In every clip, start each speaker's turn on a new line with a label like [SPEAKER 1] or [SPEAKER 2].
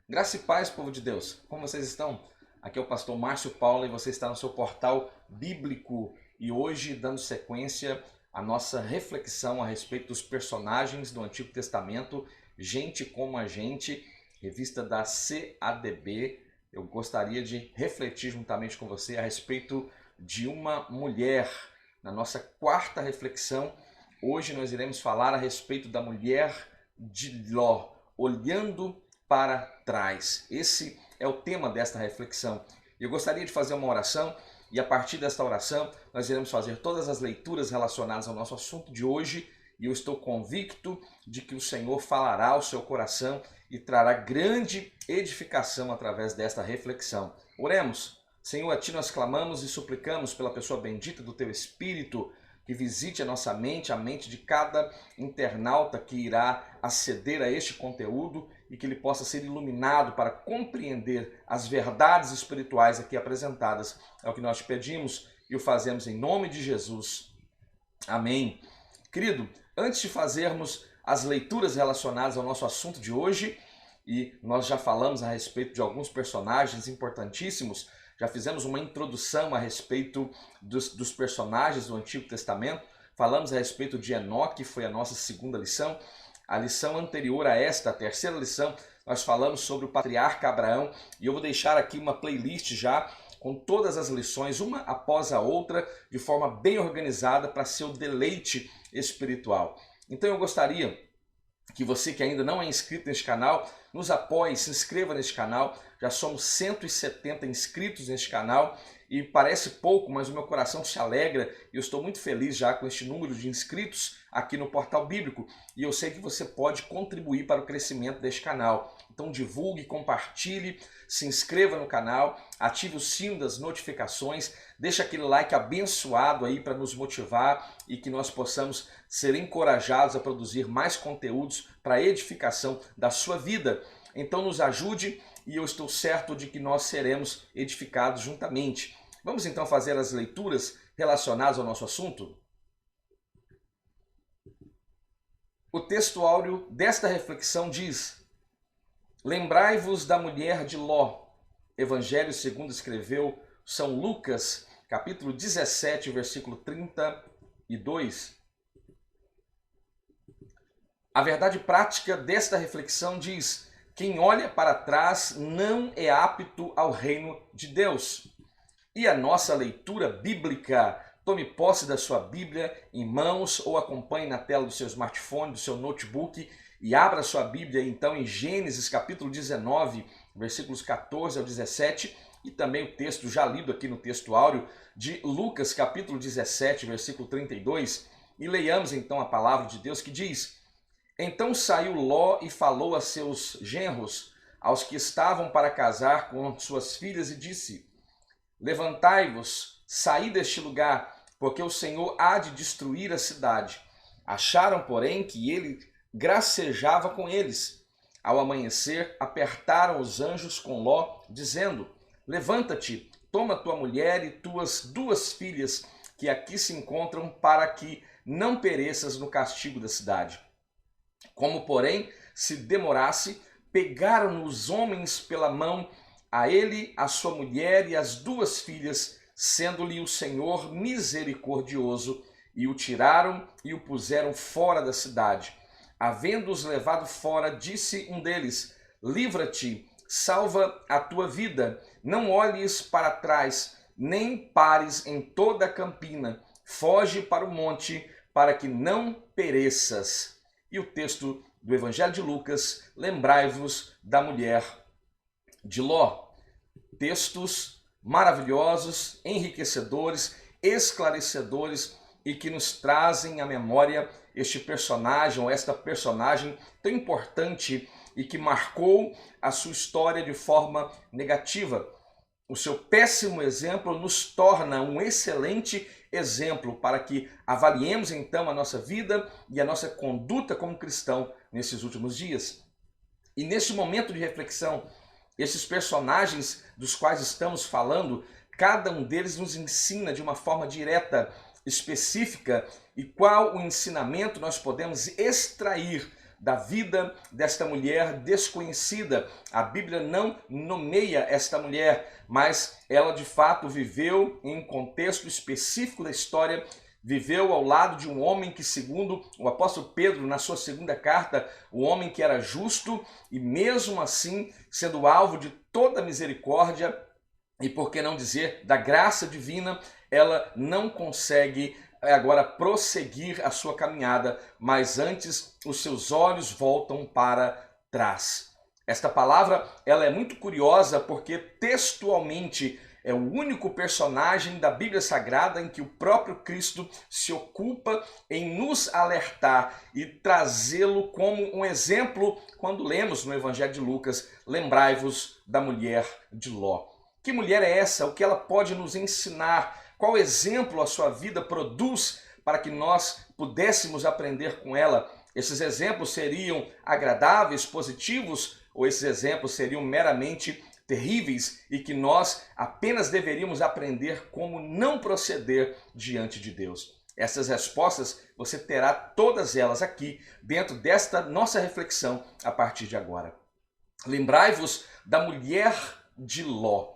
[SPEAKER 1] Graça e paz, povo de Deus. Como vocês estão? Aqui é o pastor Márcio Paulo e você está no seu portal bíblico. E hoje, dando sequência à nossa reflexão a respeito dos personagens do Antigo Testamento, Gente como a Gente, revista da CADB. Eu gostaria de refletir juntamente com você a respeito de uma mulher. Na nossa quarta reflexão, hoje nós iremos falar a respeito da mulher de Ló, olhando para trás. Esse é o tema desta reflexão. Eu gostaria de fazer uma oração e a partir desta oração nós iremos fazer todas as leituras relacionadas ao nosso assunto de hoje e eu estou convicto de que o Senhor falará ao seu coração e trará grande edificação através desta reflexão. Oremos. Senhor, a Ti nós clamamos e suplicamos pela pessoa bendita do Teu Espírito, que visite a nossa mente, a mente de cada internauta que irá aceder a este conteúdo e que ele possa ser iluminado para compreender as verdades espirituais aqui apresentadas. É o que nós te pedimos e o fazemos em nome de Jesus. Amém. Querido, antes de fazermos as leituras relacionadas ao nosso assunto de hoje, e nós já falamos a respeito de alguns personagens importantíssimos, já fizemos uma introdução a respeito dos personagens do Antigo Testamento, falamos a respeito de Enoque, que foi a nossa segunda lição. A lição anterior a esta, a terceira lição, nós falamos sobre o patriarca Abraão, e eu vou deixar aqui uma playlist já com todas as lições, uma após a outra, de forma bem organizada para seu deleite espiritual. Então eu gostaria que você que ainda não é inscrito neste canal, nos apoie, se inscreva neste canal. Já somos 170 inscritos neste canal e parece pouco, mas o meu coração se alegra e eu estou muito feliz já com este número de inscritos aqui no Portal Bíblico e eu sei que você pode contribuir para o crescimento deste canal. Então divulgue, compartilhe, se inscreva no canal, ative o sino das notificações, deixa aquele like abençoado aí para nos motivar e que nós possamos ser encorajados a produzir mais conteúdos para a edificação da sua vida. Então nos ajude e eu estou certo de que nós seremos edificados juntamente. Vamos então fazer as leituras relacionadas ao nosso assunto? O texto áureo desta reflexão diz: Lembrai-vos da mulher de Ló. Evangelho segundo escreveu São Lucas, capítulo 17, versículo 32. A verdade prática desta reflexão diz: quem olha para trás não é apto ao reino de Deus. E a nossa leitura bíblica, tome posse da sua Bíblia em mãos ou acompanhe na tela do seu smartphone, do seu notebook e abra sua Bíblia então em Gênesis capítulo 19, versículos 14 ao 17 e também o texto já lido aqui no texto áureo de Lucas capítulo 17, versículo 32 e leiamos então a palavra de Deus que diz: Então saiu Ló e falou a seus genros, aos que estavam para casar com suas filhas, e disse: Levantai-vos, saí deste lugar, porque o Senhor há de destruir a cidade. Acharam, porém, que ele gracejava com eles. Ao amanhecer, apertaram os anjos com Ló, dizendo: Levanta-te, toma tua mulher e tuas 2 filhas, que aqui se encontram, para que não pereças no castigo da cidade. Como, porém, se demorasse, pegaram os homens pela mão, a ele, a sua mulher e as 2 filhas, sendo-lhe o Senhor misericordioso, e o tiraram e o puseram fora da cidade. Havendo-os levado fora, disse um deles: Livra-te, salva a tua vida, não olhes para trás, nem pares em toda a campina, foge para o monte, para que não pereças. E o texto do Evangelho de Lucas: lembrai-vos da mulher de Ló. Textos maravilhosos, enriquecedores, esclarecedores e que nos trazem à memória este personagem ou esta personagem tão importante e que marcou a sua história de forma negativa. O seu péssimo exemplo nos torna um excelente exemplo para que avaliemos então a nossa vida e a nossa conduta como cristão nesses últimos dias. E neste momento de reflexão, esses personagens dos quais estamos falando, cada um deles nos ensina de uma forma direta, específica, e qual o ensinamento nós podemos extrair da vida desta mulher desconhecida. A Bíblia não nomeia esta mulher, mas ela de fato viveu em um contexto específico da história, viveu ao lado de um homem que, segundo o apóstolo Pedro, na sua segunda carta, o homem que era justo e mesmo assim, sendo alvo de toda misericórdia e, por que não dizer, da graça divina, ela não consegue agora prosseguir a sua caminhada, mas antes os seus olhos voltam para trás. Esta palavra ela é muito curiosa porque textualmente é o único personagem da Bíblia Sagrada em que o próprio Cristo se ocupa em nos alertar e trazê-lo como um exemplo quando lemos no Evangelho de Lucas, lembrai-vos da mulher de Ló. Que mulher é essa? O que ela pode nos ensinar? Qual exemplo a sua vida produz para que nós pudéssemos aprender com ela? Esses exemplos seriam agradáveis, positivos, ou esses exemplos seriam meramente terríveis e que nós apenas deveríamos aprender como não proceder diante de Deus? Essas respostas você terá todas elas aqui dentro desta nossa reflexão a partir de agora. Lembrai-vos da mulher de Ló.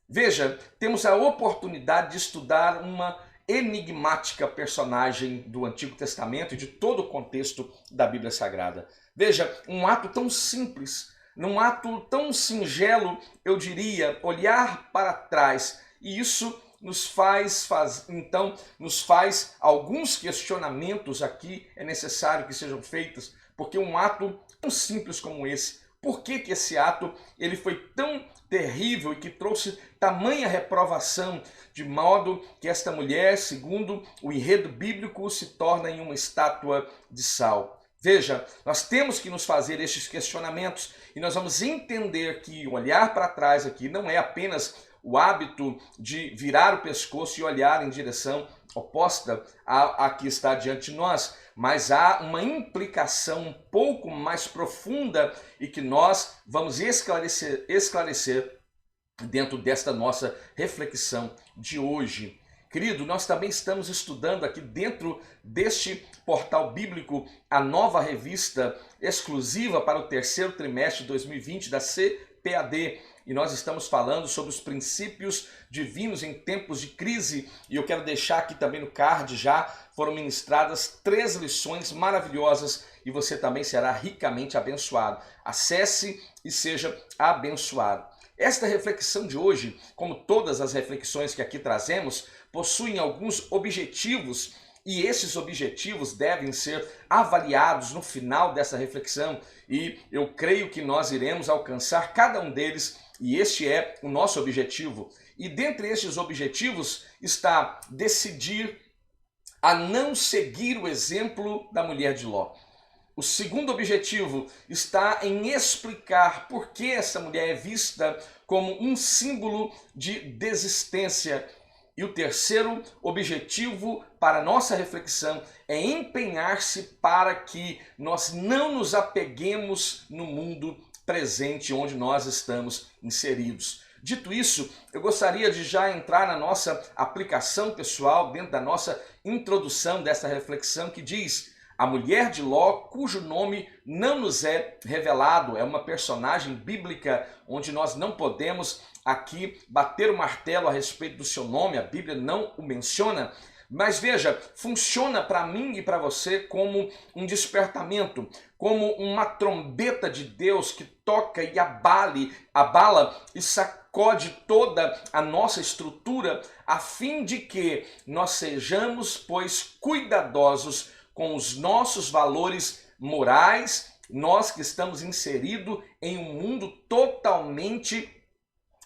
[SPEAKER 1] Veja, temos a oportunidade de estudar uma enigmática personagem do Antigo Testamento e de todo o contexto da Bíblia Sagrada. Veja, um ato tão simples, num ato tão singelo, eu diria, olhar para trás. E isso nos faz alguns questionamentos aqui, é necessário que sejam feitos, porque um ato tão simples como esse, por que esse ato ele foi tão terrível e que trouxe tamanha reprovação, de modo que esta mulher, segundo o enredo bíblico, se torna em uma estátua de sal? Veja, nós temos que nos fazer estes questionamentos e nós vamos entender que olhar para trás aqui não é apenas o hábito de virar o pescoço e olhar em direção oposta à que está diante de nós, mas há uma implicação um pouco mais profunda e que nós vamos esclarecer dentro desta nossa reflexão de hoje. Querido, nós também estamos estudando aqui dentro deste portal bíblico a nova revista exclusiva para o terceiro trimestre de 2020 da CPAD. E nós estamos falando sobre os princípios divinos em tempos de crise. E eu quero deixar aqui também no card, já foram ministradas 3 lições maravilhosas e você também será ricamente abençoado. Acesse e seja abençoado. Esta reflexão de hoje, como todas as reflexões que aqui trazemos, possuem alguns objetivos e esses objetivos devem ser avaliados no final dessa reflexão e eu creio que nós iremos alcançar cada um deles e este é o nosso objetivo. E dentre estes objetivos está decidir a não seguir o exemplo da mulher de Ló. O segundo objetivo está em explicar por que essa mulher é vista como um símbolo de desistência. E o terceiro objetivo para a nossa reflexão é empenhar-se para que nós não nos apeguemos no mundo presente onde nós estamos inseridos. Dito isso, eu gostaria de já entrar na nossa aplicação pessoal, dentro da nossa introdução dessa reflexão que diz: a mulher de Ló, cujo nome não nos é revelado, é uma personagem bíblica onde nós não podemos aqui bater o martelo a respeito do seu nome, a Bíblia não o menciona, mas veja, funciona para mim e para você como um despertamento, como uma trombeta de Deus que toca e abala e sacode toda a nossa estrutura, a fim de que nós sejamos, pois, cuidadosos com os nossos valores morais, nós que estamos inseridos em um mundo totalmente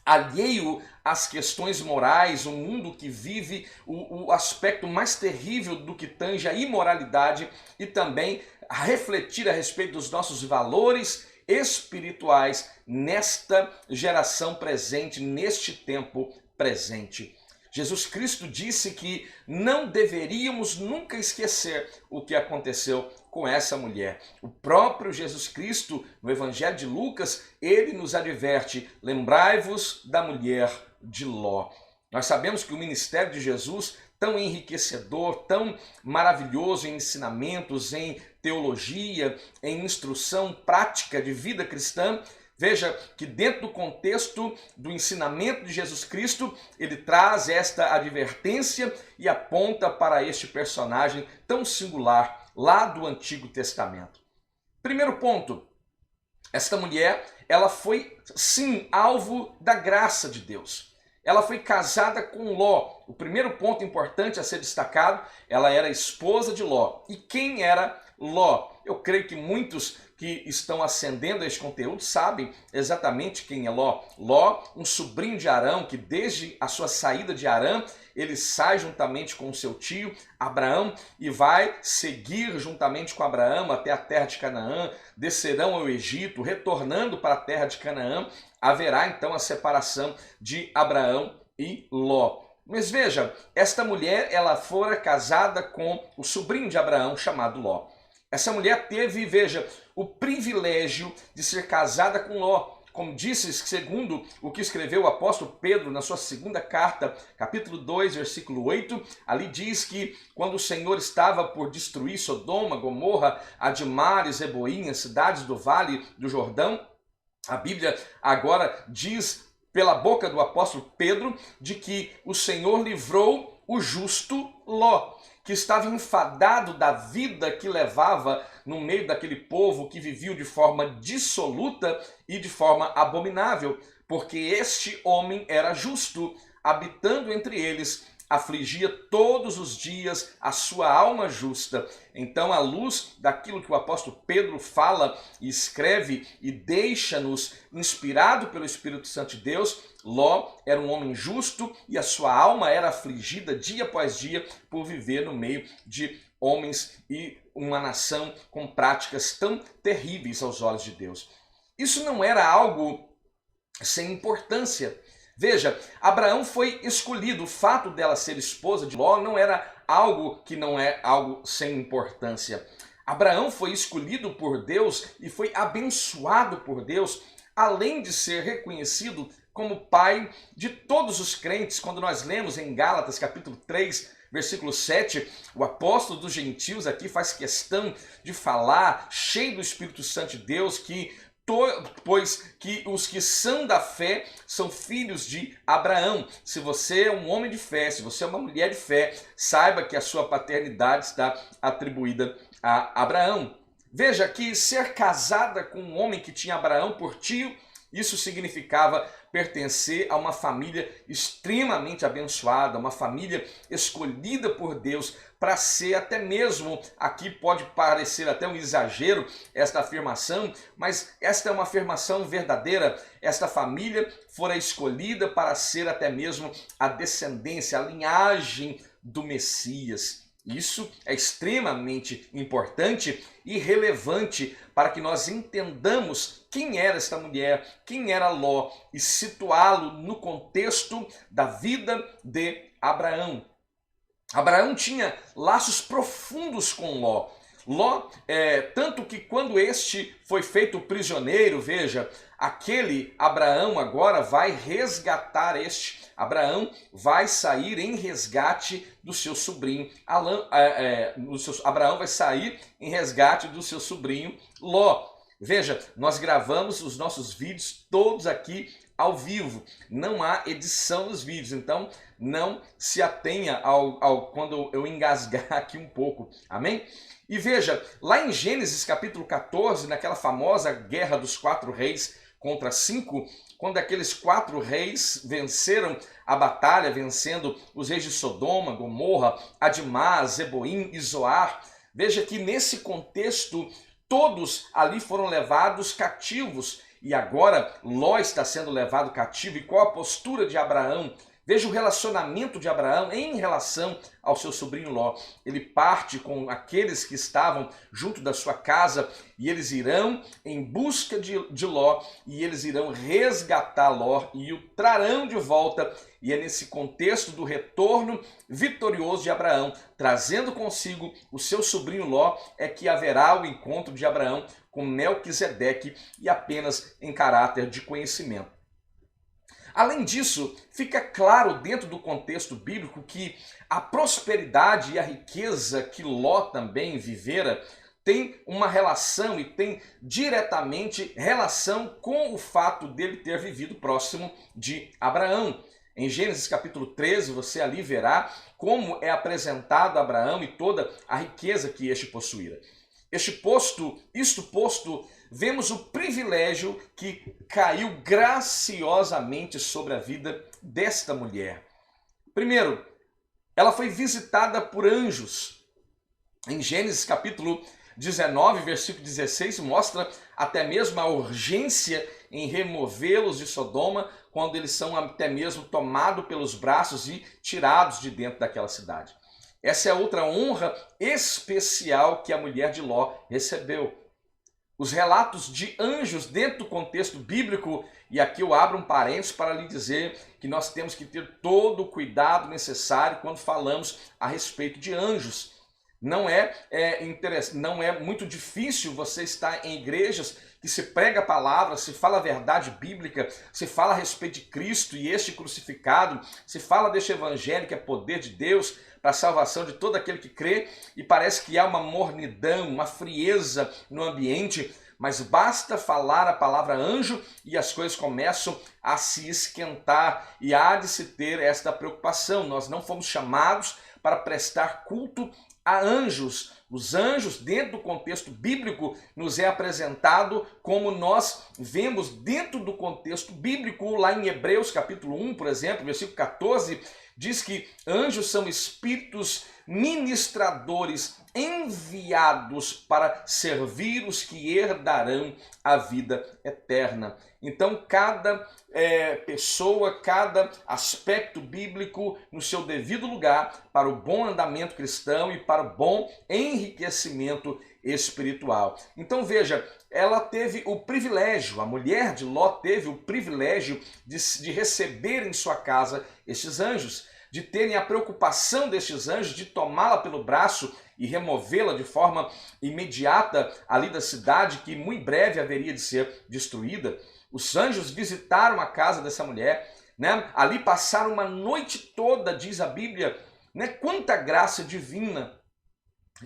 [SPEAKER 1] alheio às questões morais, um mundo que vive o aspecto mais terrível do que tange a imoralidade e também a refletir a respeito dos nossos valores espirituais nesta geração presente, neste tempo presente. Jesus Cristo disse que não deveríamos nunca esquecer o que aconteceu com essa mulher. O próprio Jesus Cristo, no Evangelho de Lucas, ele nos adverte: lembrai-vos da mulher de Ló. Nós sabemos que o ministério de Jesus tão enriquecedor, tão maravilhoso em ensinamentos, em teologia, em instrução prática de vida cristã. Veja que dentro do contexto do ensinamento de Jesus Cristo, ele traz esta advertência e aponta para este personagem tão singular lá do Antigo Testamento. Primeiro ponto, esta mulher, ela foi sim alvo da graça de Deus. Ela foi casada com Ló. O primeiro ponto importante a ser destacado, ela era esposa de Ló. E quem era Ló? Eu creio que muitos que estão ascendendo a este conteúdo sabem exatamente quem é Ló. Ló, um sobrinho de Arão, que desde a sua saída de Arã, ele sai juntamente com o seu tio Abraão e vai seguir juntamente com Abraão até a terra de Canaã, descerão ao Egito, retornando para a terra de Canaã, haverá então a separação de Abraão e Ló. Mas veja, esta mulher, ela fora casada com o sobrinho de Abraão, chamado Ló. Essa mulher teve, veja, o privilégio de ser casada com Ló. Como disse, segundo o que escreveu o apóstolo Pedro na sua segunda carta, capítulo 2, versículo 8, ali diz que quando o Senhor estava por destruir Sodoma, Gomorra, Admar e Zeboim, as cidades do vale do Jordão, a Bíblia agora diz pela boca do apóstolo Pedro de que o Senhor livrou o justo Ló, que estava enfadado da vida que levava no meio daquele povo que vivia de forma dissoluta e de forma abominável, porque este homem era justo, habitando entre eles, afligia todos os dias a sua alma justa. Então, à luz daquilo que o apóstolo Pedro fala e escreve e deixa-nos inspirado pelo Espírito Santo de Deus, Ló era um homem justo e a sua alma era afligida dia após dia por viver no meio de homens e uma nação com práticas tão terríveis aos olhos de Deus. Isso não era algo sem importância. Veja, Abraão foi escolhido. O fato dela ser esposa de Ló não era algo que não é algo sem importância. Abraão foi escolhido por Deus e foi abençoado por Deus, além de ser reconhecido como pai de todos os crentes. Quando nós lemos em Gálatas capítulo 3, versículo 7, o apóstolo dos gentios aqui faz questão de falar, cheio do Espírito Santo de Deus, pois que os que são da fé são filhos de Abraão. Se você é um homem de fé, se você é uma mulher de fé, saiba que a sua paternidade está atribuída a Abraão. Veja que ser casada com um homem que tinha Abraão por tio, isso significava pertencer a uma família extremamente abençoada, uma família escolhida por Deus para ser até mesmo, aqui pode parecer até um exagero esta afirmação, mas esta é uma afirmação verdadeira. Esta família fora escolhida para ser até mesmo a descendência, a linhagem do Messias. Isso é extremamente importante e relevante para que nós entendamos quem era esta mulher, quem era Ló e situá-lo no contexto da vida de Abraão. Abraão tinha laços profundos com Ló. Ló, tanto que quando este foi feito prisioneiro, veja, aquele Abraão agora vai resgatar este. Abraão vai sair em resgate do seu sobrinho. Abraão vai sair em resgate do seu sobrinho Ló. Veja, nós gravamos os nossos vídeos todos aqui ao vivo. Não há edição nos vídeos, então não se atenha quando eu engasgar aqui um pouco. Amém? E veja, lá em Gênesis capítulo 14, naquela famosa guerra dos 4 reis contra 5, quando aqueles 4 reis venceram a batalha, vencendo os reis de Sodoma, Gomorra, Admar, Zeboim e Zoar, veja que nesse contexto todos ali foram levados cativos e agora Ló está sendo levado cativo. E qual a postura de Abraão? Veja o relacionamento de Abraão em relação ao seu sobrinho Ló. Ele parte com aqueles que estavam junto da sua casa e eles irão em busca de Ló e eles irão resgatar Ló e o trarão de volta. E é nesse contexto do retorno vitorioso de Abraão, trazendo consigo o seu sobrinho Ló, é que haverá o encontro de Abraão com Melquisedeque e apenas em caráter de conhecimento. Além disso, fica claro dentro do contexto bíblico que a prosperidade e a riqueza que Ló também vivera tem uma relação e tem diretamente relação com o fato dele ter vivido próximo de Abraão. Em Gênesis capítulo 13, você ali verá como é apresentado Abraão e toda a riqueza que este possuía. Isto posto, vemos o privilégio que caiu graciosamente sobre a vida desta mulher. Primeiro, ela foi visitada por anjos. Em Gênesis capítulo 19, versículo 16, mostra até mesmo a urgência em removê-los de Sodoma, quando eles são até mesmo tomados pelos braços e tirados de dentro daquela cidade. Essa é outra honra especial que a mulher de Ló recebeu. Os relatos de anjos dentro do contexto bíblico, e aqui eu abro um parênteses para lhe dizer que nós temos que ter todo o cuidado necessário quando falamos a respeito de anjos. Não é muito difícil você estar em igrejas que se prega a palavra, se fala a verdade bíblica, se fala a respeito de Cristo e este crucificado, se fala deste evangelho que é poder de Deus para a salvação de todo aquele que crê, e parece que há uma mornidão, uma frieza no ambiente, mas basta falar a palavra anjo e as coisas começam a se esquentar, e há de se ter esta preocupação. Nós não fomos chamados para prestar culto a anjos. Os anjos, dentro do contexto bíblico, nos é apresentado como nós vemos dentro do contexto bíblico, lá em Hebreus capítulo 1, por exemplo, versículo 14, diz que anjos são espíritos ministradores enviados para servir os que herdarão a vida eterna. Então, cada pessoa, cada aspecto bíblico no seu devido lugar para o bom andamento cristão e para o bom enriquecimento espiritual. Então, veja, ela teve o privilégio, a mulher de Ló teve o privilégio de receber em sua casa estes anjos, de terem a preocupação destes anjos de tomá-la pelo braço e removê-la de forma imediata ali da cidade, que muito breve haveria de ser destruída. Os anjos visitaram a casa dessa mulher, né? Ali passaram uma noite toda, diz a Bíblia, né? Quanta graça divina!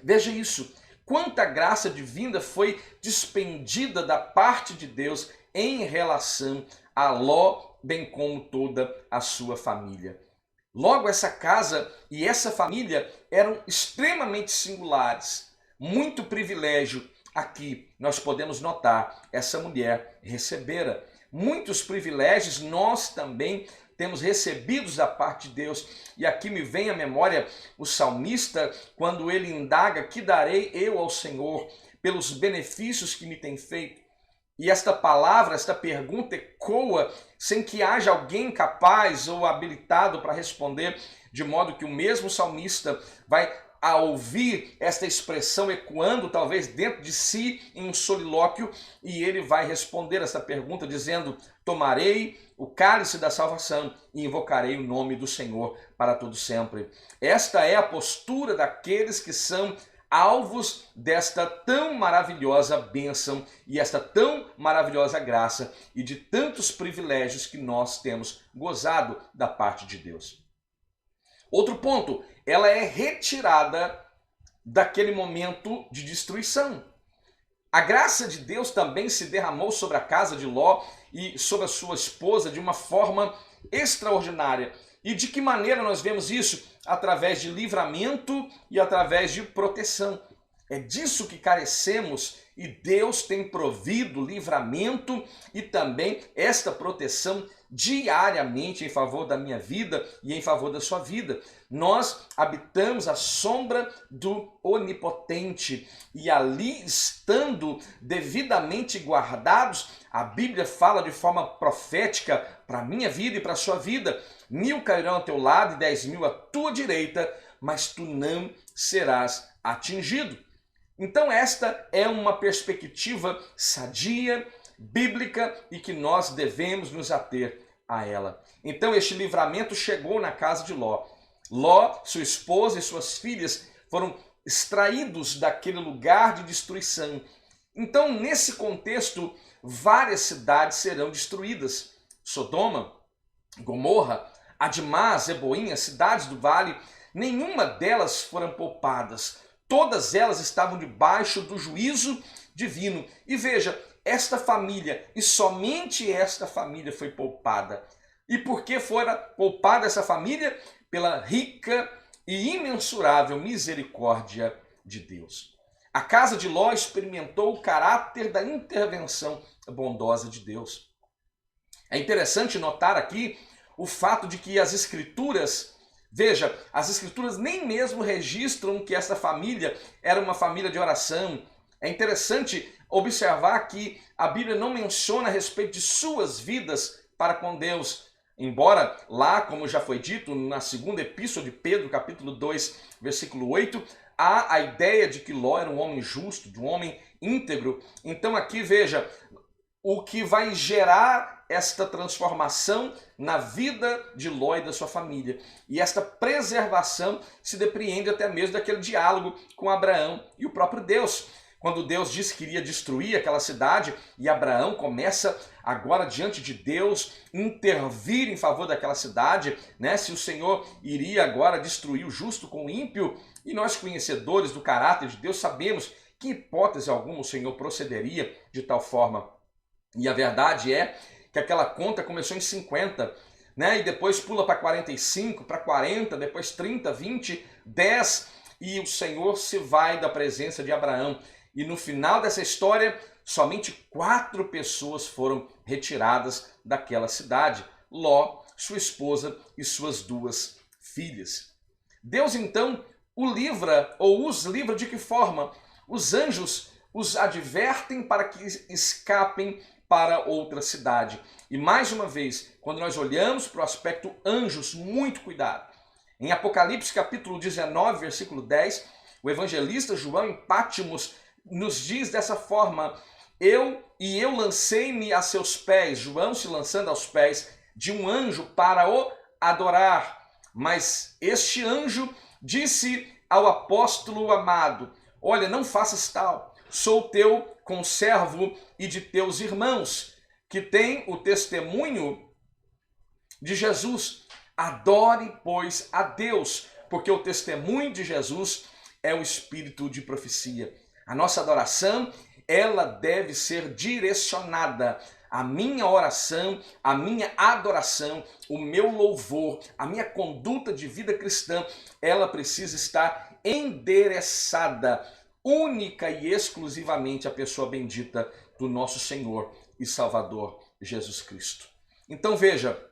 [SPEAKER 1] Veja isso, quanta graça divina foi despendida da parte de Deus em relação a Ló, bem como toda a sua família. Logo, essa casa e essa família eram extremamente singulares. Muito privilégio aqui nós podemos notar, essa mulher recebera. Muitos privilégios nós também temos recebidos da parte de Deus. E aqui me vem à memória o salmista, quando ele indaga: que darei eu ao Senhor pelos benefícios que me tem feito? E esta palavra, esta pergunta ecoa sem que haja alguém capaz ou habilitado para responder, de modo que o mesmo salmista vai a ouvir esta expressão ecoando talvez dentro de si em um solilóquio, e ele vai responder essa pergunta dizendo: tomarei o cálice da salvação e invocarei o nome do Senhor para todo sempre. Esta é a postura daqueles que são alvos desta tão maravilhosa bênção e esta tão maravilhosa graça e de tantos privilégios que nós temos gozado da parte de Deus. Outro ponto, ela é retirada daquele momento de destruição. A graça de Deus também se derramou sobre a casa de Ló e sobre a sua esposa de uma forma extraordinária. E de que maneira nós vemos isso? Através de livramento e através de proteção. É disso que carecemos, e Deus tem provido livramento e também esta proteção diariamente em favor da minha vida e em favor da sua vida. Nós habitamos a sombra do Onipotente, e ali, estando devidamente guardados, a Bíblia fala de forma profética para a minha vida e para a sua vida: 1000 cairão ao teu lado e 10.000 à tua direita, mas tu não serás atingido. Então esta é uma perspectiva sadia, bíblica, e que nós devemos nos ater a ela. Então este livramento chegou na casa de Ló. Ló, sua esposa e suas filhas foram extraídos daquele lugar de destruição. Então, nesse contexto, várias cidades serão destruídas. Sodoma, Gomorra, Admá, Zeboim, as cidades do vale, nenhuma delas foram poupadas. Todas elas estavam debaixo do juízo divino. E veja, esta família, e somente esta família foi poupada. E por que fora poupada essa família? Pela rica e imensurável misericórdia de Deus. A casa de Ló experimentou o caráter da intervenção bondosa de Deus. É interessante notar aqui o fato de que as escrituras, veja, as escrituras nem mesmo registram que essa família era uma família de oração. É interessante observar que a Bíblia não menciona a respeito de suas vidas para com Deus. Embora lá, como já foi dito, na segunda epístola de Pedro, capítulo 2, versículo 8, há a ideia de que Ló era um homem justo, de um homem íntegro. Então aqui veja, o que vai gerar esta transformação na vida de Ló e da sua família. E esta preservação se depreende até mesmo daquele diálogo com Abraão e o próprio Deus. Quando Deus disse que iria destruir aquela cidade e Abraão começa agora diante de Deus intervir em favor daquela cidade, né? Se o Senhor iria agora destruir o justo com o ímpio, e nós conhecedores do caráter de Deus sabemos que em hipótese alguma o Senhor procederia de tal forma. E a verdade é que aquela conta começou em 50, né? E depois pula para 45, para 40, depois 30, 20, 10, e o Senhor se vai da presença de Abraão. E no final dessa história, somente 4 pessoas foram retiradas daquela cidade: Ló, sua esposa e suas 2 filhas. Deus então o livra, ou os livra de que forma? Os anjos os advertem para que escapem para outra cidade. E mais uma vez, quando nós olhamos para o aspecto anjos, muito cuidado. Em Apocalipse capítulo 19, versículo 10, o evangelista João em Pátimos nos diz dessa forma: eu lancei-me a seus pés, João se lançando aos pés de um anjo para o adorar. Mas este anjo disse ao apóstolo amado: olha, não faças tal, sou teu conservo e de teus irmãos, que têm o testemunho de Jesus. Adore, pois, a Deus, porque o testemunho de Jesus é o espírito de profecia. A nossa adoração, ela deve ser direcionada. A minha oração, a minha adoração, o meu louvor, a minha conduta de vida cristã, ela precisa estar endereçada única e exclusivamente à pessoa bendita do nosso Senhor e Salvador Jesus Cristo. Então veja,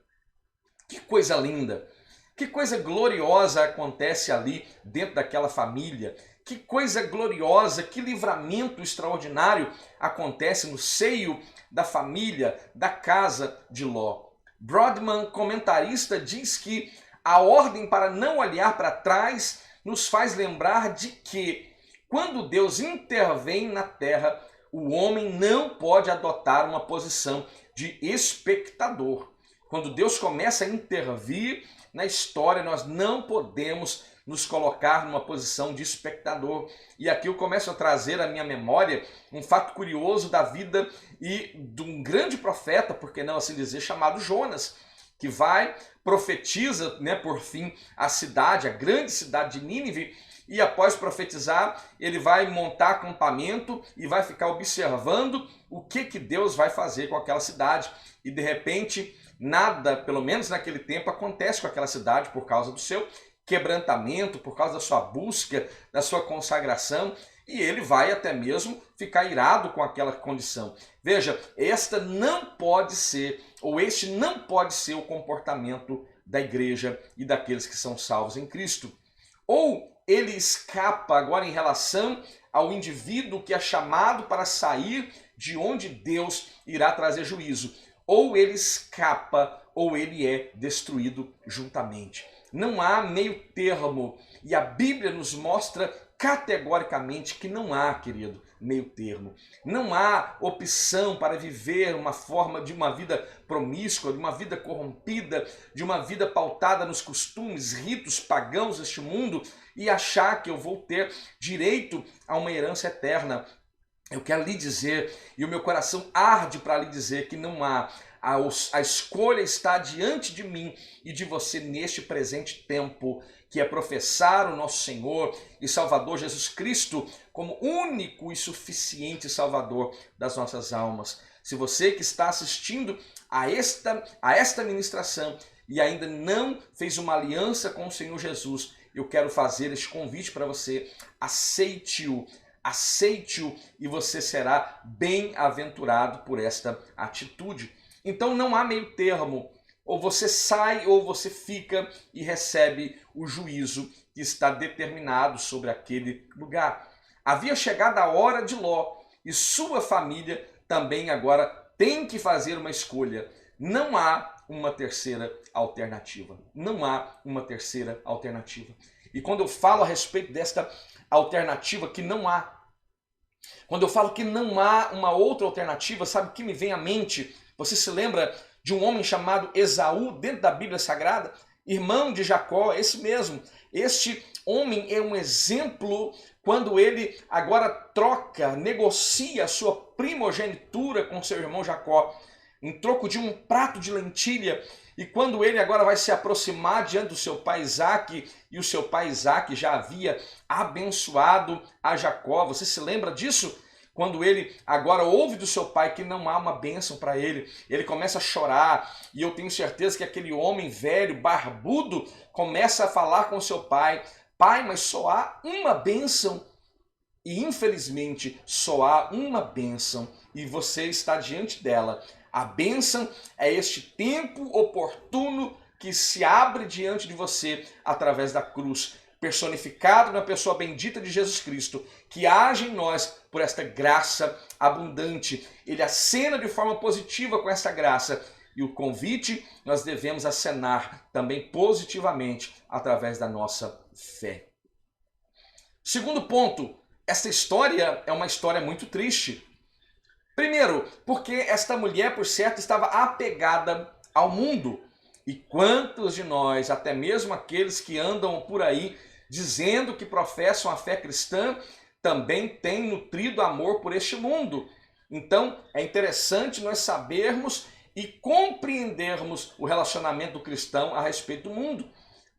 [SPEAKER 1] que coisa linda, que coisa gloriosa acontece ali dentro daquela família. Que coisa gloriosa, que livramento extraordinário acontece no seio da família, da casa de Ló. Brodman, comentarista, diz que a ordem para não olhar para trás nos faz lembrar de que, quando Deus intervém na terra, o homem não pode adotar uma posição de espectador. Quando Deus começa a intervir na história, nós não podemos nos colocar numa posição de espectador. E aqui eu começo a trazer à minha memória um fato curioso da vida e de um grande profeta, por que não assim dizer, chamado Jonas, que profetiza, né, por fim, a cidade, a grande cidade de Nínive, e após profetizar, ele vai montar acampamento e vai ficar observando o que Deus vai fazer com aquela cidade. E de repente, nada, pelo menos naquele tempo, acontece com aquela cidade por causa do seu quebrantamento, por causa da sua busca, da sua consagração, e ele vai até mesmo ficar irado com aquela condição. Veja, este não pode ser o comportamento da igreja e daqueles que são salvos em Cristo. Ou ele escapa agora em relação ao indivíduo que é chamado para sair de onde Deus irá trazer juízo. Ou ele escapa, ou ele é destruído juntamente. Não há meio termo. E a Bíblia nos mostra categoricamente que não há, querido, meio termo. Não há opção para viver uma forma de uma vida promíscua, de uma vida corrompida, de uma vida pautada nos costumes, ritos pagãos deste mundo e achar que eu vou ter direito a uma herança eterna. eu quero lhe dizer, e o meu coração arde para lhe dizer que não há. A escolha está diante de mim e de você neste presente tempo, que é professar o nosso Senhor e Salvador Jesus Cristo como único e suficiente Salvador das nossas almas. Se você que está assistindo a esta ministração e ainda não fez uma aliança com o Senhor Jesus, eu quero fazer este convite para você. Aceite-o. Aceite-o e você será bem-aventurado por esta atitude. Então não há meio termo. Ou você sai ou você fica e recebe o juízo que está determinado sobre aquele lugar. Havia chegado a hora de Ló e sua família também agora tem que fazer uma escolha. Não há uma terceira alternativa. Não há uma terceira alternativa. E quando eu falo a respeito desta alternativa que não há, quando eu falo que não há uma outra alternativa, sabe o que me vem à mente? Você se lembra de um homem chamado Esaú dentro da Bíblia Sagrada? Irmão de Jacó, esse mesmo. Este homem é um exemplo quando ele agora troca, negocia a sua primogenitura com seu irmão Jacó, em troco de um prato de lentilha. E quando ele agora vai se aproximar diante do seu pai Isaque, e o seu pai Isaque já havia abençoado a Jacó, você se lembra disso? Quando ele agora ouve do seu pai que não há uma bênção para ele, ele começa a chorar, e eu tenho certeza que aquele homem velho, barbudo, começa a falar com seu pai: pai, mas só há uma bênção. E infelizmente só há uma bênção, e você está diante dela. A bênção é este tempo oportuno que se abre diante de você através da cruz, personificado na pessoa bendita de Jesus Cristo, que age em nós por esta graça abundante. Ele acena de forma positiva com essa graça, e o convite nós devemos acenar também positivamente através da nossa fé. Segundo ponto, esta história é uma história muito triste. Primeiro, porque esta mulher, por certo, estava apegada ao mundo. E quantos de nós, até mesmo aqueles que andam por aí dizendo que professam a fé cristã, também têm nutrido amor por este mundo? Então, é interessante nós sabermos e compreendermos o relacionamento do cristão a respeito do mundo.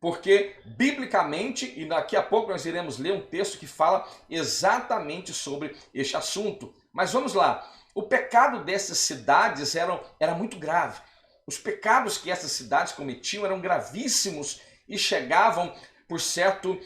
[SPEAKER 1] Porque, biblicamente, e daqui a pouco nós iremos ler um texto que fala exatamente sobre este assunto. Mas vamos lá. O pecado dessas cidades era muito grave. Os pecados que essas cidades cometiam eram gravíssimos e chegavam, por certo,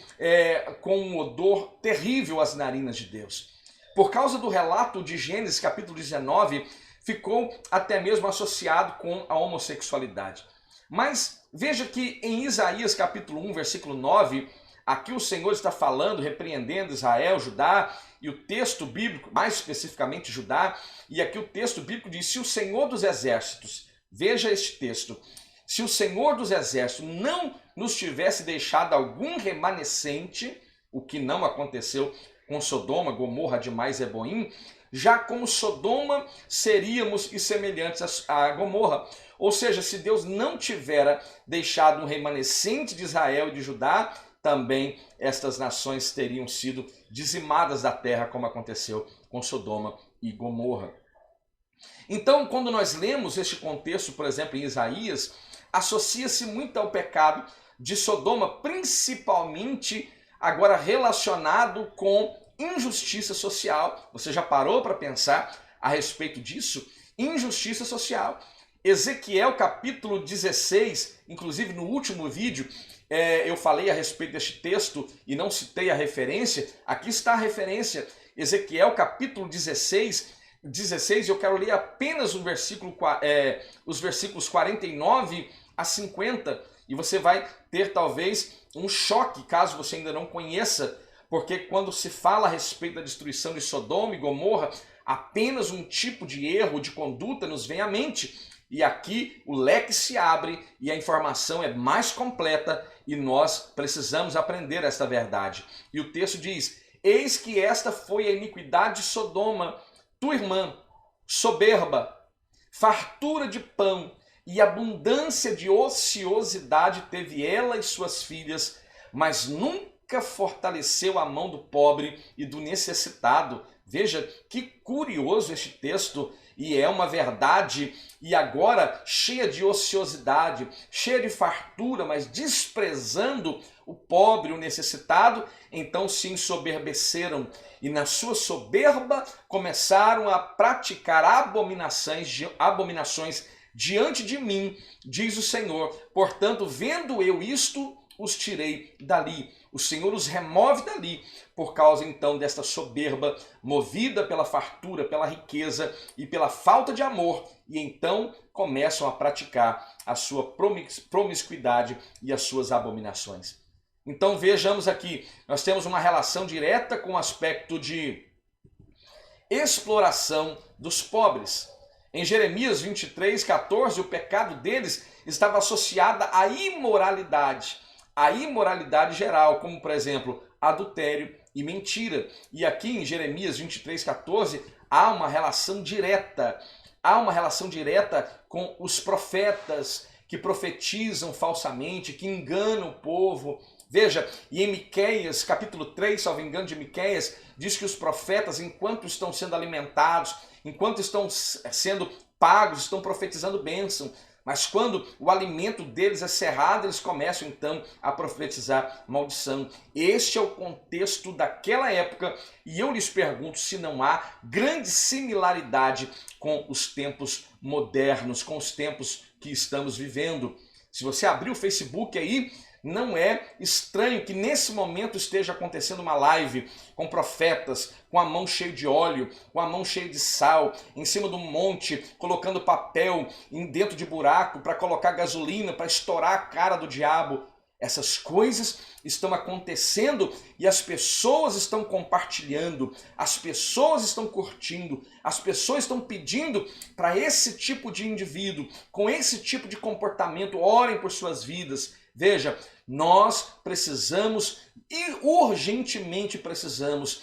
[SPEAKER 1] com um odor terrível às narinas de Deus. Por causa do relato de Gênesis capítulo 19, ficou até mesmo associado com a homossexualidade. Mas veja que em Isaías capítulo 1, versículo 9, aqui o Senhor está falando, repreendendo Israel, Judá, e o texto bíblico, mais especificamente Judá, e aqui o texto bíblico diz: se o Senhor dos Exércitos, veja este texto, se o Senhor dos Exércitos não nos tivesse deixado algum remanescente, o que não aconteceu com Sodoma, Gomorra, Adimá e Zeboim, já como Sodoma seríamos e semelhantes a Gomorra. Ou seja, se Deus não tivera deixado um remanescente de Israel e de Judá, também estas nações teriam sido dizimadas da terra, como aconteceu com Sodoma e Gomorra. Então, quando nós lemos este contexto, por exemplo, em Isaías, associa-se muito ao pecado de Sodoma, principalmente agora relacionado com injustiça social. Você já parou para pensar a respeito disso? Injustiça social. Ezequiel capítulo 16, inclusive no último vídeo, eu falei a respeito deste texto e não citei a referência. Aqui está a referência, Ezequiel capítulo 16, eu quero ler apenas o versículo, os versículos 49 a 50, e você vai ter talvez um choque, caso você ainda não conheça, porque quando se fala a respeito da destruição de Sodoma e Gomorra, apenas um tipo de erro de conduta nos vem à mente. E aqui o leque se abre e a informação é mais completa e nós precisamos aprender esta verdade. E o texto diz: eis que esta foi a iniquidade de Sodoma, tua irmã, soberba, fartura de pão e abundância de ociosidade teve ela e suas filhas, mas nunca fortaleceu a mão do pobre e do necessitado. Veja que curioso este texto, e é uma verdade, e agora cheia de ociosidade, cheia de fartura, mas desprezando o pobre, o necessitado, então se ensoberbeceram e na sua soberba começaram a praticar abominações diante de mim, diz o Senhor. Portanto, vendo eu isto, os tirei dali. O Senhor os remove dali, por causa então desta soberba, movida pela fartura, pela riqueza e pela falta de amor, e então começam a praticar a sua promiscuidade e as suas abominações. Então vejamos aqui, nós temos uma relação direta com o aspecto de exploração dos pobres. Em Jeremias 23:14, o pecado deles estava associado à imoralidade geral, como por exemplo, adultério e mentira. E aqui em Jeremias 23:14 há uma relação direta, com os profetas que profetizam falsamente, que enganam o povo. Veja, e em Miqueias, capítulo 3, salvo engano de Miqueias, diz que os profetas, enquanto estão sendo alimentados, enquanto estão sendo pagos, estão profetizando bênção. Mas quando o alimento deles é cerrado, eles começam então a profetizar maldição. Este é o contexto daquela época, e eu lhes pergunto se não há grande similaridade com os tempos modernos, com os tempos que estamos vivendo. Se você abrir o Facebook aí, não é estranho que nesse momento esteja acontecendo uma live com profetas, com a mão cheia de óleo, com a mão cheia de sal, em cima de um monte, colocando papel dentro de buraco para colocar gasolina, para estourar a cara do diabo. Essas coisas estão acontecendo e as pessoas estão compartilhando, as pessoas estão curtindo, as pessoas estão pedindo para esse tipo de indivíduo, com esse tipo de comportamento, orem por suas vidas. Veja, nós precisamos e urgentemente precisamos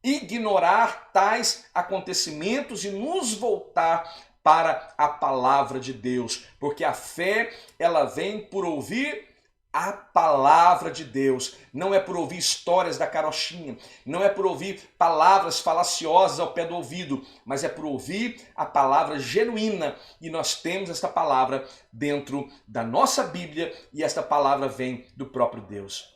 [SPEAKER 1] ignorar tais acontecimentos e nos voltar para a palavra de Deus, porque a fé, ela vem por ouvir a palavra de Deus. Não é por ouvir histórias da carochinha, não é por ouvir palavras falaciosas ao pé do ouvido, mas é por ouvir a palavra genuína. E nós temos esta palavra dentro da nossa Bíblia e esta palavra vem do próprio Deus.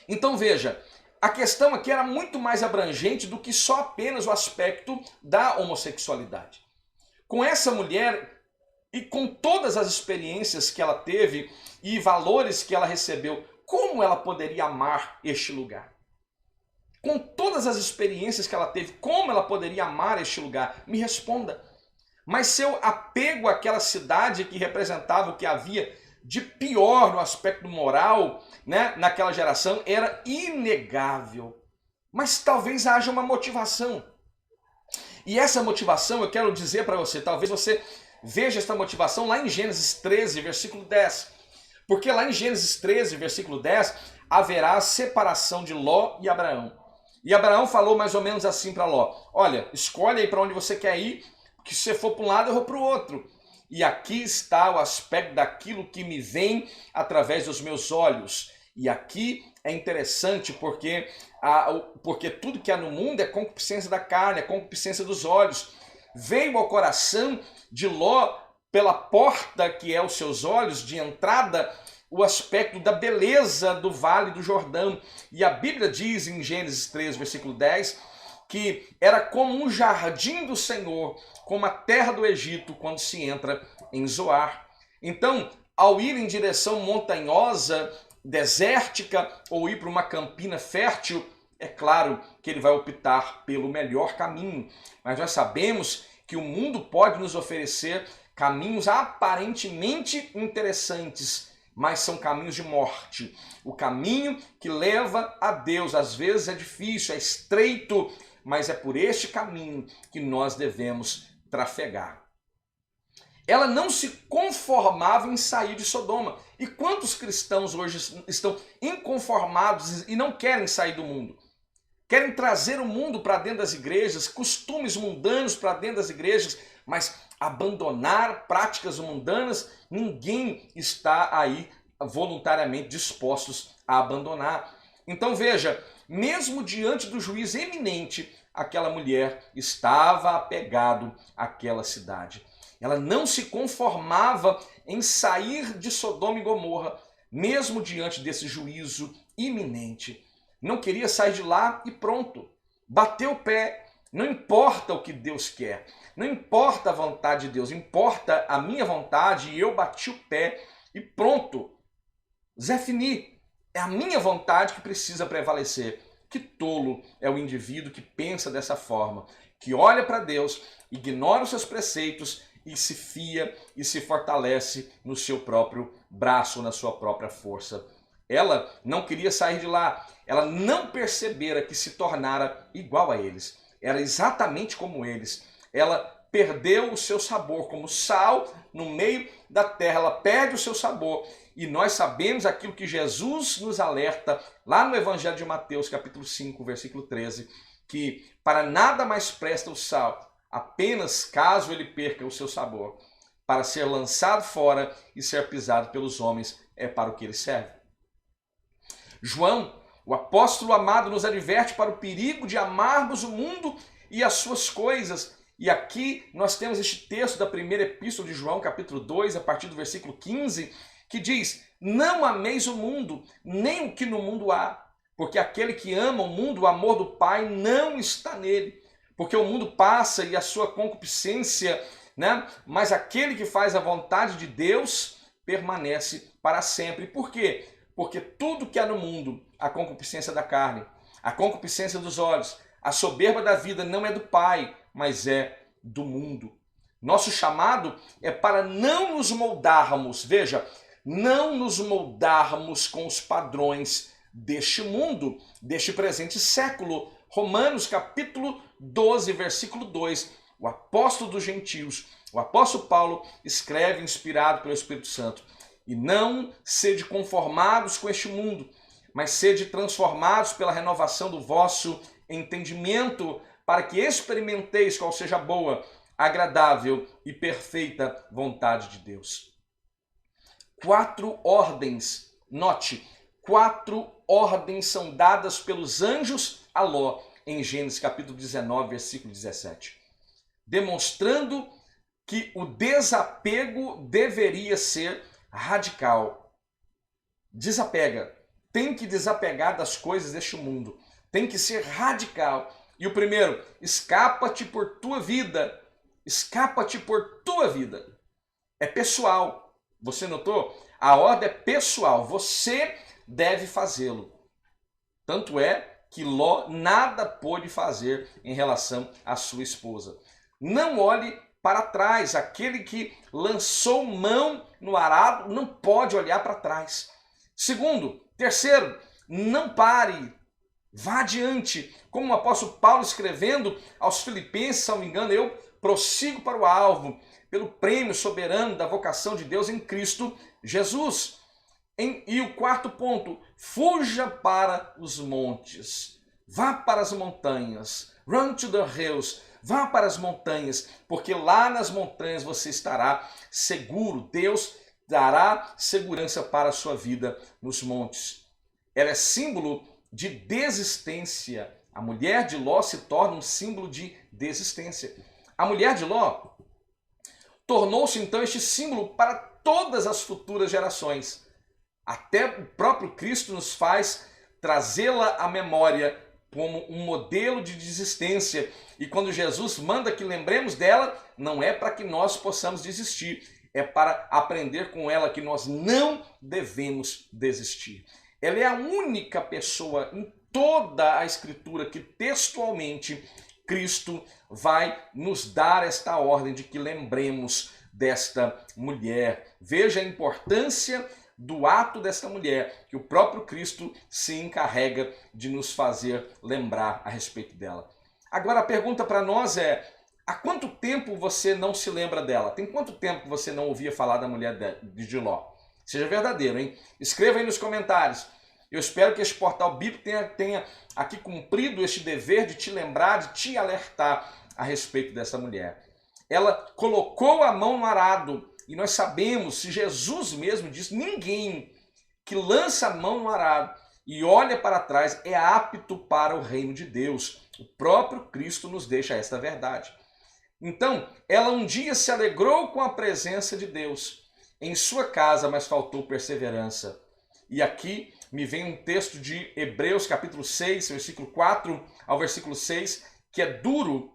[SPEAKER 1] Então veja, a questão aqui era muito mais abrangente do que só apenas o aspecto da homossexualidade. Com essa mulher e com todas as experiências que ela teve e valores que ela recebeu, como ela poderia amar este lugar? Com todas as experiências que ela teve, como ela poderia amar este lugar? Me responda. Mas seu apego àquela cidade que representava o que havia de pior no aspecto moral, né, naquela geração, era inegável. Mas talvez haja uma motivação. E essa motivação, eu quero dizer para você, talvez você veja esta motivação lá em Gênesis 13, versículo 10. Porque lá em Gênesis 13, versículo 10, haverá a separação de Ló e Abraão. E Abraão falou mais ou menos assim para Ló: olha, escolhe aí para onde você quer ir, que se você for para um lado, eu vou para o outro. E aqui está o aspecto daquilo que me vem através dos meus olhos. E aqui é interessante porque tudo que há no mundo é concupiscência da carne, é concupiscência dos olhos. Veio ao coração de Ló, pela porta que é os seus olhos de entrada, o aspecto da beleza do Vale do Jordão. E a Bíblia diz em Gênesis 3, versículo 10, que era como um jardim do Senhor, como a terra do Egito, quando se entra em Zoar. Então, ao ir em direção montanhosa, desértica, ou ir para uma campina fértil, é claro que ele vai optar pelo melhor caminho. Mas nós sabemos que o mundo pode nos oferecer caminhos aparentemente interessantes, mas são caminhos de morte. O caminho que leva a Deus, às vezes é difícil, é estreito, mas é por este caminho que nós devemos trafegar. Ela não se conformava em sair de Sodoma. E quantos cristãos hoje estão inconformados e não querem sair do mundo? Querem trazer o mundo para dentro das igrejas, costumes mundanos para dentro das igrejas, mas abandonar práticas mundanas, ninguém está aí voluntariamente dispostos a abandonar. Então veja, mesmo diante do juízo eminente, aquela mulher estava apegado àquela cidade. Ela não se conformava em sair de Sodoma e Gomorra, mesmo diante desse juízo iminente. Não queria sair de lá e pronto. Bateu o pé. Não importa o que Deus quer. Não importa a vontade de Deus. Importa a minha vontade e eu bati o pé e pronto. Zé Fini. É a minha vontade que precisa prevalecer. Que tolo é o indivíduo que pensa dessa forma, que olha para Deus, ignora os seus preceitos e se fia e se fortalece no seu próprio braço, na sua própria força. Ela não queria sair de lá. Ela não percebera que se tornara igual a eles. Era exatamente como eles. Ela perdeu o seu sabor, como sal no meio da terra. Ela perde o seu sabor. E nós sabemos aquilo que Jesus nos alerta lá no Evangelho de Mateus, capítulo 5, versículo 13, que para nada mais presta o sal, apenas caso ele perca o seu sabor. Para ser lançado fora e ser pisado pelos homens é para o que ele serve. João, o apóstolo amado, nos adverte para o perigo de amarmos o mundo e as suas coisas. E aqui nós temos este texto da primeira epístola de João, capítulo 2, a partir do versículo 15, que diz: não ameis o mundo, nem o que no mundo há, porque aquele que ama o mundo, o amor do Pai não está nele. Porque o mundo passa e a sua concupiscência, né? Mas aquele que faz a vontade de Deus permanece para sempre. Por quê? Porque tudo que há no mundo, a concupiscência da carne, a concupiscência dos olhos, a soberba da vida não é do Pai, mas é do mundo. Nosso chamado é para não nos moldarmos, veja, não nos moldarmos com os padrões deste mundo, deste presente século. Romanos capítulo 12, versículo 2, o apóstolo dos gentios, o apóstolo Paulo escreve, inspirado pelo Espírito Santo: e não sede conformados com este mundo, mas sede transformados pela renovação do vosso entendimento, para que experimenteis qual seja a boa, agradável e perfeita vontade de Deus. 4 ordens, note, 4 ordens são dadas pelos anjos a Ló, em Gênesis capítulo 19, versículo 17. Demonstrando que o desapego deveria ser radical. Desapega. Tem que desapegar das coisas deste mundo. Tem que ser radical. E o primeiro, escapa-te por tua vida. Escapa-te por tua vida. É pessoal. Você notou? A ordem é pessoal. Você deve fazê-lo. Tanto é que Ló nada pôde fazer em relação à sua esposa. Não olhe para trás. Aquele que lançou mão no arado não pode olhar para trás. Terceiro, não pare. Vá adiante. Como o apóstolo Paulo escrevendo aos Filipenses, se não me engano, eu prossigo para o alvo, pelo prêmio soberano da vocação de Deus em Cristo Jesus. E o 4º ponto, fuja para os montes. Vá para as montanhas. Run to the hills. Vá para as montanhas, porque lá nas montanhas você estará seguro. Deus dará segurança para a sua vida nos montes. Ela é símbolo de desistência. A mulher de Ló se torna um símbolo de desistência. A mulher de Ló tornou-se então este símbolo para todas as futuras gerações. Até o próprio Cristo nos faz trazê-la à memória como um modelo de desistência. E quando Jesus manda que lembremos dela, não é para que nós possamos desistir, é para aprender com ela que nós não devemos desistir. Ela é a única pessoa em toda a Escritura que textualmente Cristo vai nos dar esta ordem de que lembremos desta mulher. Veja a importância do ato desta mulher, que o próprio Cristo se encarrega de nos fazer lembrar a respeito dela. Agora a pergunta para nós é: há quanto tempo você não se lembra dela? Tem quanto tempo que você não ouvia falar da mulher de Ló? Seja verdadeiro, hein? Escreva aí nos comentários. Eu espero que este portal bíblico tenha aqui cumprido este dever de te lembrar, de te alertar a respeito dessa mulher. Ela colocou a mão no arado, e nós sabemos, se Jesus mesmo diz, ninguém que lança a mão no arado e olha para trás é apto para o reino de Deus. O próprio Cristo nos deixa esta verdade. Então, ela um dia se alegrou com a presença de Deus em sua casa, mas faltou perseverança. E aqui me vem um texto de Hebreus capítulo 6, versículo 4 ao versículo 6, que é duro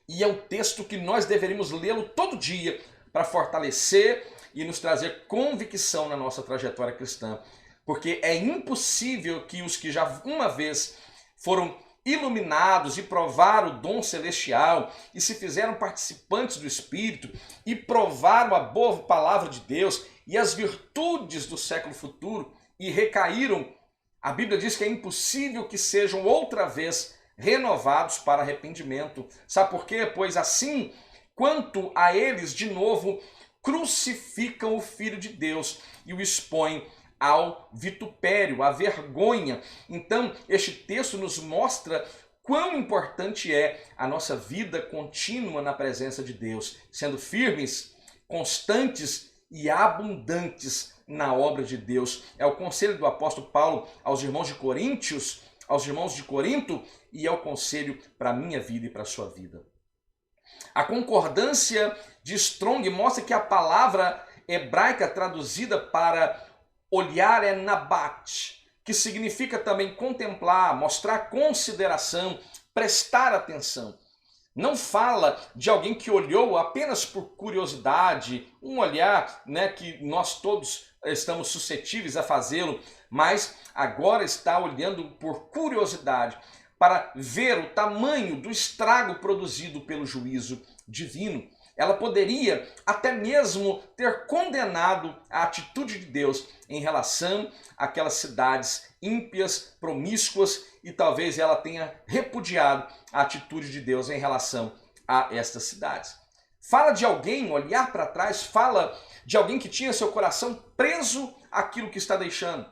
[SPEAKER 1] e é um texto que nós deveríamos lê-lo todo dia para fortalecer e nos trazer convicção na nossa trajetória cristã. Porque é impossível que os que já uma vez foram iluminados e provaram o dom celestial e se fizeram participantes do Espírito e provaram a boa palavra de Deus e as virtudes do século futuro e recaíram, a Bíblia diz que é impossível que sejam outra vez renovados para arrependimento. Sabe por quê? Pois assim, quanto a eles, de novo, crucificam o Filho de Deus e o expõem ao vitupério, à vergonha. Então, este texto nos mostra quão importante é a nossa vida contínua na presença de Deus, sendo firmes, constantes e abundantes na obra de Deus. É o conselho do apóstolo Paulo aos irmãos de Coríntios, aos irmãos de Corinto, e é o conselho para a minha vida e para a sua vida. A concordância de Strong mostra que a palavra hebraica traduzida para olhar é nabat, que significa também contemplar, mostrar consideração, prestar atenção. Não fala de alguém que olhou apenas por curiosidade, um olhar, que nós todos estamos suscetíveis a fazê-lo, mas agora está olhando por curiosidade para ver o tamanho do estrago produzido pelo juízo divino. Ela poderia até mesmo ter condenado a atitude de Deus em relação àquelas cidades ímpias, promíscuas, e talvez ela tenha repudiado a atitude de Deus em relação a estas cidades. Fala de alguém, olhar para trás, fala de alguém que tinha seu coração preso àquilo que está deixando,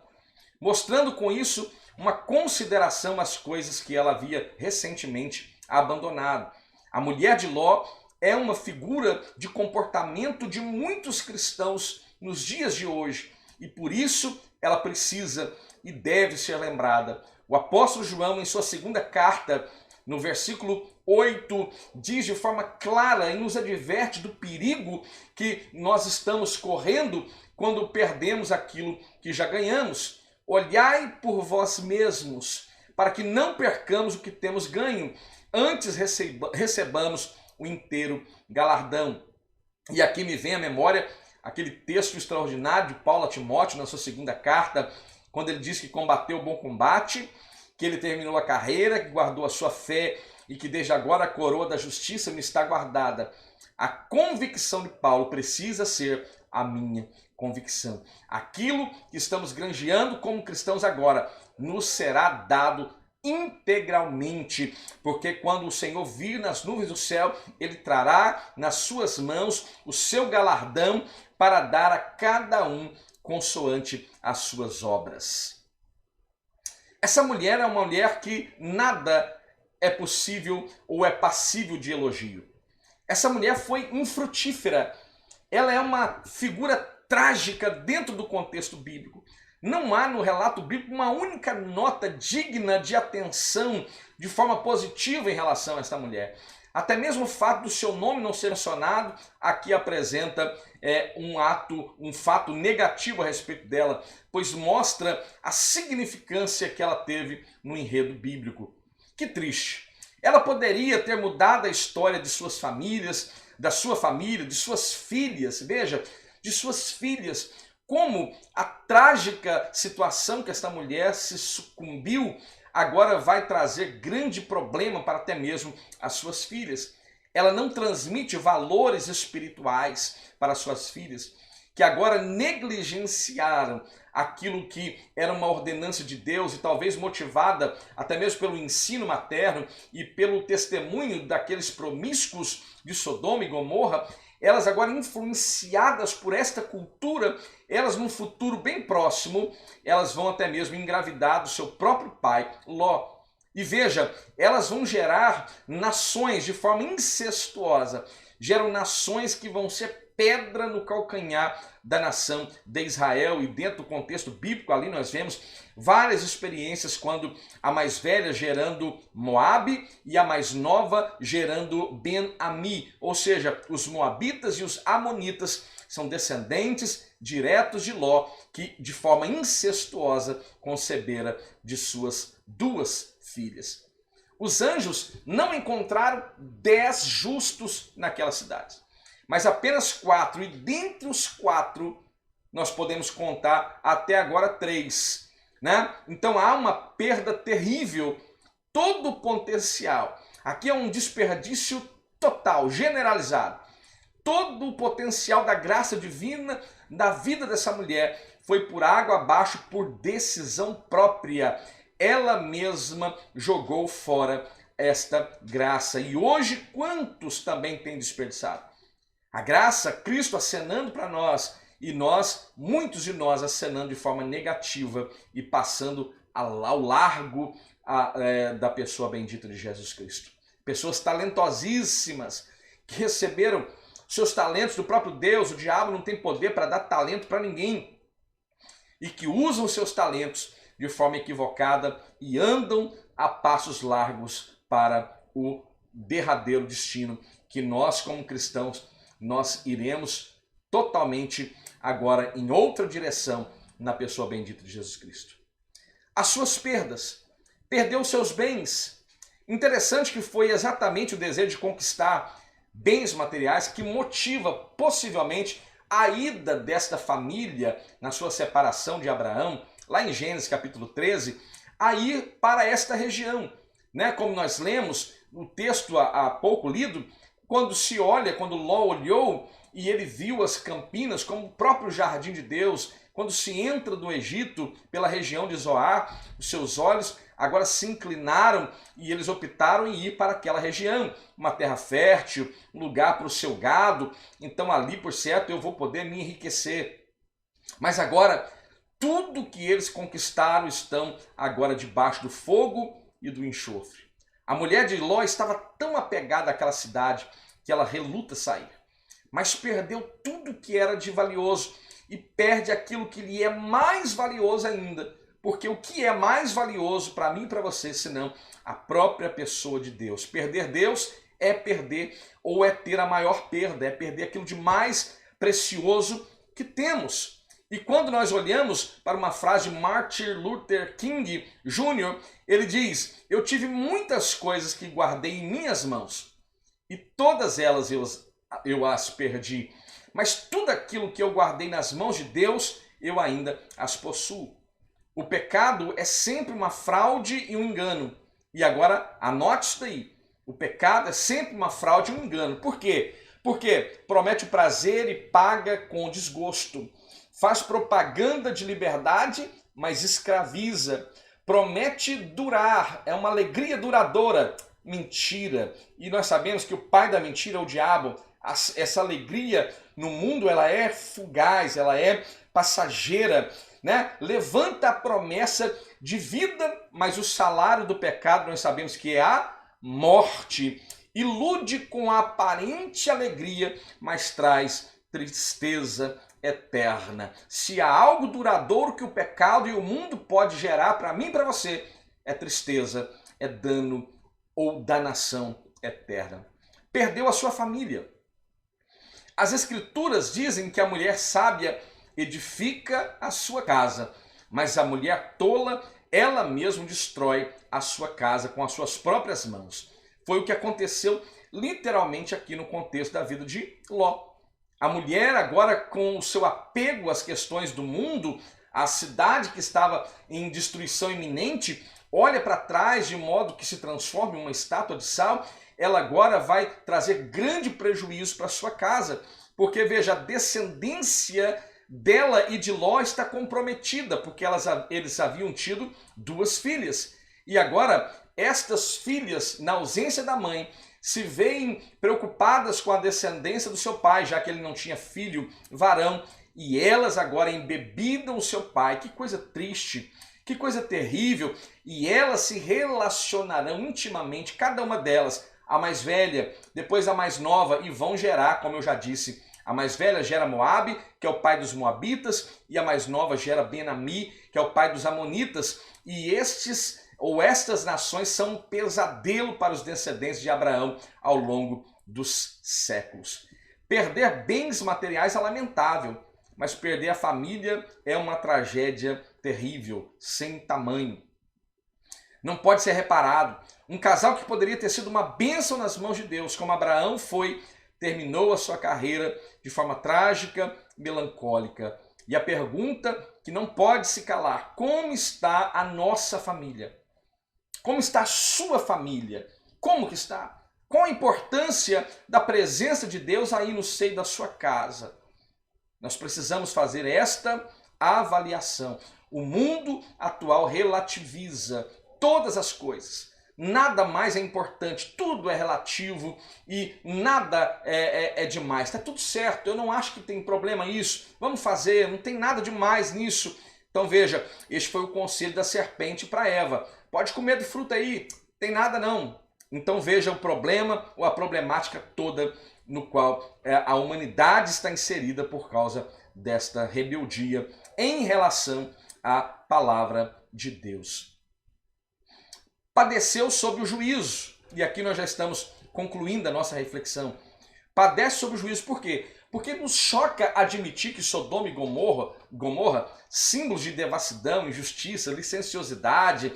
[SPEAKER 1] mostrando com isso uma consideração às coisas que ela havia recentemente abandonado. A mulher de Ló é uma figura de comportamento de muitos cristãos nos dias de hoje, e por isso ela precisa e deve ser lembrada. O apóstolo João, em sua segunda carta, no versículo 8, diz de forma clara e nos adverte do perigo que nós estamos correndo quando perdemos aquilo que já ganhamos. Olhai por vós mesmos, para que não percamos o que temos ganho, antes recebamos o inteiro galardão. E aqui me vem à memória aquele texto extraordinário de Paulo a Timóteo, na sua segunda carta, quando ele diz que combateu o bom combate, que ele terminou a carreira, que guardou a sua fé e que desde agora a coroa da justiça me está guardada. A convicção de Paulo precisa ser a minha convicção. Aquilo que estamos granjeando como cristãos agora nos será dado integralmente, porque quando o Senhor vir nas nuvens do céu, ele trará nas suas mãos o seu galardão para dar a cada um consoante as suas obras. Essa mulher é uma mulher que nada é possível ou é passível de elogio. Essa mulher foi infrutífera. Ela é uma figura trágica dentro do contexto bíblico. Não há no relato bíblico uma única nota digna de atenção de forma positiva em relação a esta mulher. Até mesmo o fato do seu nome não ser mencionado aqui apresenta um fato negativo a respeito dela, pois mostra a significância que ela teve no enredo bíblico. Que triste. Ela poderia ter mudado a história de suas famílias, da sua família, de suas filhas, veja, de suas filhas. Como a trágica situação que esta mulher se sucumbiu agora vai trazer grande problema para até mesmo as suas filhas. Ela não transmite valores espirituais para suas filhas, que agora negligenciaram aquilo que era uma ordenança de Deus e talvez motivada até mesmo pelo ensino materno e pelo testemunho daqueles promíscuos de Sodoma e Gomorra. Elas agora influenciadas por esta cultura, elas num futuro bem próximo, elas vão até mesmo engravidar do seu próprio pai, Ló. E veja, elas vão gerar nações de forma incestuosa, geram nações que vão ser pedra no calcanhar da nação de Israel. E dentro do contexto bíblico ali nós vemos várias experiências, quando a mais velha gerando Moabe e a mais nova gerando Ben-Ami, ou seja, os moabitas e os amonitas são descendentes diretos de Ló, que de forma incestuosa concebera de suas 2 filhas. Os anjos não encontraram 10 justos naquela cidade, mas apenas 4, e dentre os 4 nós podemos contar até agora 3, né? Então há uma perda terrível, todo o potencial. Aqui é um desperdício total, generalizado. Todo o potencial da graça divina da vida dessa mulher foi por água abaixo por decisão própria. Ela mesma jogou fora esta graça. E hoje, quantos também têm desperdiçado? A graça, Cristo acenando para nós, e nós, muitos de nós, acenando de forma negativa e passando ao largo da pessoa bendita de Jesus Cristo. Pessoas talentosíssimas que receberam seus talentos do próprio Deus. O diabo não tem poder para dar talento para ninguém. E que usam seus talentos de forma equivocada e andam a passos largos para o derradeiro destino que nós, como cristãos, nós iremos totalmente agora em outra direção na pessoa bendita de Jesus Cristo. As suas perdas, perdeu seus bens. Interessante que foi exatamente o desejo de conquistar bens materiais que motiva possivelmente a ida desta família na sua separação de Abraão, lá em Gênesis capítulo 13, a ir para esta região, né? Como nós lemos o texto há pouco lido, quando Ló olhou e ele viu as campinas como o próprio jardim de Deus, quando se entra do Egito pela região de Zoar, os seus olhos agora se inclinaram e eles optaram em ir para aquela região, uma terra fértil, um lugar para o seu gado. Então ali, por certo, eu vou poder me enriquecer. Mas agora, tudo que eles conquistaram estão agora debaixo do fogo e do enxofre. A mulher de Ló estava tão apegada àquela cidade que ela reluta sair, mas perdeu tudo que era de valioso e perde aquilo que lhe é mais valioso ainda. Porque o que é mais valioso para mim e para você, senão a própria pessoa de Deus? Perder Deus é perder, ou é ter a maior perda, é perder aquilo de mais precioso que temos. E quando nós olhamos para uma frase de Martin Luther King Jr., ele diz: eu tive muitas coisas que guardei em minhas mãos, e todas elas eu as perdi. Mas tudo aquilo que eu guardei nas mãos de Deus, eu ainda as possuo. O pecado é sempre uma fraude e um engano. E agora, anote isso daí. O pecado é sempre uma fraude e um engano. Por quê? Porque promete o prazer e paga com desgosto. Faz propaganda de liberdade, mas escraviza. Promete durar, é uma alegria duradoura. Mentira. E nós sabemos que o pai da mentira é o diabo. Essa alegria no mundo, ela é fugaz, ela é passageira, né? Levanta a promessa de vida, mas o salário do pecado nós sabemos que é a morte. Ilude com a aparente alegria, mas traz tristeza eterna. Se há algo duradouro que o pecado e o mundo pode gerar para mim e para você, é tristeza, é dano ou danação eterna. Perdeu a sua família. As escrituras dizem que a mulher sábia edifica a sua casa, mas a mulher tola, ela mesma destrói a sua casa com as suas próprias mãos. Foi o que aconteceu literalmente aqui no contexto da vida de Ló. A mulher agora, com o seu apego às questões do mundo, a cidade que estava em destruição iminente, olha para trás de modo que se transforma em uma estátua de sal. Ela agora vai trazer grande prejuízo para sua casa, porque veja, a descendência dela e de Ló está comprometida, porque eles haviam tido 2 filhas. E agora, estas filhas, na ausência da mãe, se veem preocupadas com a descendência do seu pai, já que ele não tinha filho varão, e elas agora embebedam o seu pai. Que coisa triste, que coisa terrível. E elas se relacionarão intimamente, cada uma delas, a mais velha, depois a mais nova, e vão gerar, como eu já disse, a mais velha gera Moabe, que é o pai dos moabitas, e a mais nova gera Ben-Ami, que é o pai dos amonitas, e estas nações são um pesadelo para os descendentes de Abraão ao longo dos séculos. Perder bens materiais é lamentável, mas perder a família é uma tragédia terrível, sem tamanho. Não pode ser reparado. Um casal que poderia ter sido uma bênção nas mãos de Deus, como Abraão foi, terminou a sua carreira de forma trágica, melancólica. E a pergunta que não pode se calar: como está a nossa família? Como está a sua família? Como que está? Qual a importância da presença de Deus aí no seio da sua casa? Nós precisamos fazer esta avaliação. O mundo atual relativiza todas as coisas. Nada mais é importante, tudo é relativo e nada é demais. Está tudo certo, eu não acho que tem problema isso. Vamos fazer, não tem nada demais nisso. Então veja, este foi o conselho da serpente para Eva. Pode comer de fruta aí, tem nada não. Então veja o problema ou a problemática toda no qual a humanidade está inserida por causa desta rebeldia em relação à palavra de Deus. Padeceu sob o juízo, e aqui nós já estamos concluindo a nossa reflexão. Padece sob o juízo por quê? Porque nos choca admitir que Sodoma e Gomorra, símbolos de devassidão, injustiça, licenciosidade,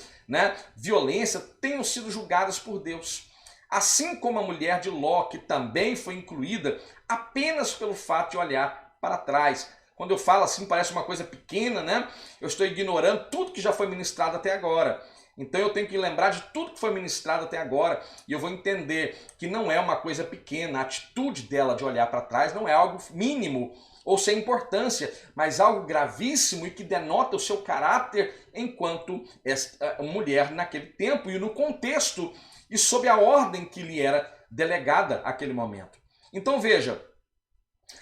[SPEAKER 1] violência, tenham sido julgadas por Deus. Assim como a mulher de Ló, que também foi incluída apenas pelo fato de olhar para trás. Quando eu falo assim, parece uma coisa pequena, Eu estou ignorando tudo que já foi ministrado até agora. Então eu tenho que lembrar de tudo que foi ministrado até agora e eu vou entender que não é uma coisa pequena. A atitude dela de olhar para trás não é algo mínimo ou sem importância, mas algo gravíssimo e que denota o seu caráter enquanto esta mulher naquele tempo e no contexto e sob a ordem que lhe era delegada naquele momento. Então veja,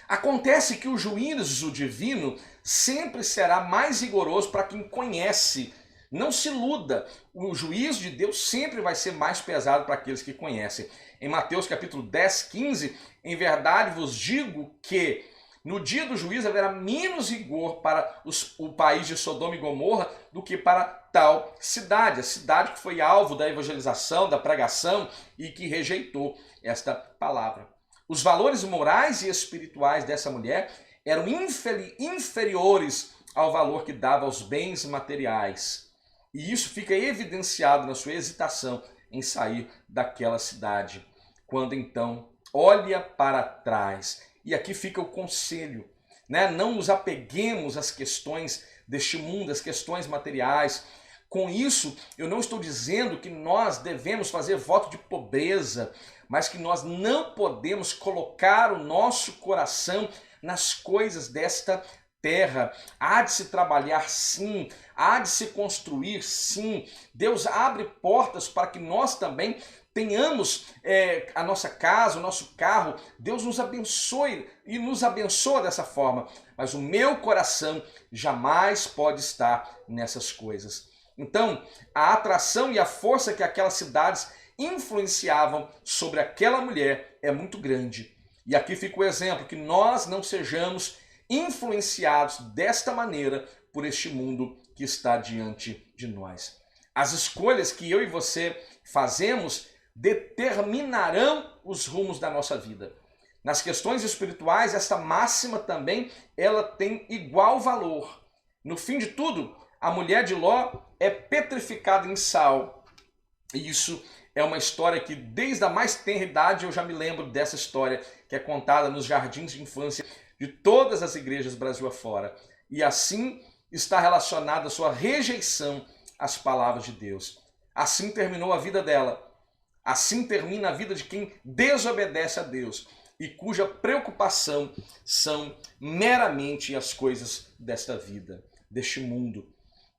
[SPEAKER 1] acontece que o juízo divino sempre será mais rigoroso para quem conhece. Não se iluda, o juízo de Deus sempre vai ser mais pesado para aqueles que conhecem. Em Mateus capítulo 10, 15, em verdade vos digo que no dia do juízo haverá menos rigor para o país de Sodoma e Gomorra do que para tal cidade. A cidade que foi alvo da evangelização, da pregação e que rejeitou esta palavra. Os valores morais e espirituais dessa mulher eram inferiores ao valor que dava aos bens materiais. E isso fica evidenciado na sua hesitação em sair daquela cidade. Quando então olha para trás. E aqui fica o conselho. Não nos apeguemos às questões deste mundo, às questões materiais. Com isso, eu não estou dizendo que nós devemos fazer voto de pobreza, mas que nós não podemos colocar o nosso coração nas coisas desta terra. Há de se trabalhar sim, há de se construir sim. Deus abre portas para que nós também tenhamos a nossa casa, o nosso carro. Deus nos abençoe e nos abençoa dessa forma. Mas o meu coração jamais pode estar nessas coisas. Então, a atração e a força que aquelas cidades influenciavam sobre aquela mulher é muito grande. E aqui fica o exemplo, que nós não sejamos influenciados desta maneira por este mundo que está diante de nós. As escolhas que eu e você fazemos determinarão os rumos da nossa vida. Nas questões espirituais, esta máxima também ela tem igual valor. No fim de tudo, a mulher de Ló é petrificada em sal. E isso é uma história que desde a mais tenra idade eu já me lembro dessa história que é contada nos jardins de infância de todas as igrejas Brasil afora. E assim está relacionada a sua rejeição às palavras de Deus. Assim terminou a vida dela. Assim termina a vida de quem desobedece a Deus e cuja preocupação são meramente as coisas desta vida, deste mundo.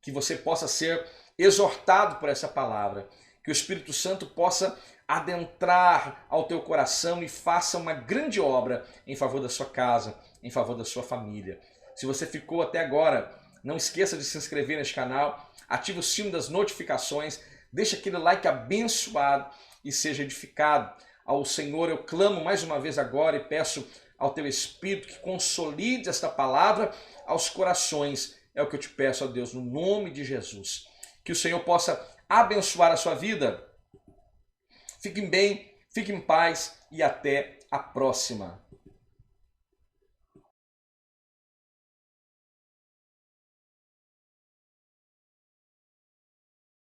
[SPEAKER 1] Que você possa ser exortado por essa palavra, que o Espírito Santo possa adentrar ao teu coração e faça uma grande obra em favor da sua casa, em favor da sua família. Se você ficou até agora, não esqueça de se inscrever neste canal, ative o sino das notificações, deixa aquele like abençoado e seja edificado. Ao Senhor eu clamo mais uma vez agora e peço ao teu Espírito que consolide esta palavra aos corações. É o que eu te peço, ó Deus, no nome de Jesus. Que o Senhor possa abençoar a sua vida. Fiquem bem, fiquem em paz e até a próxima.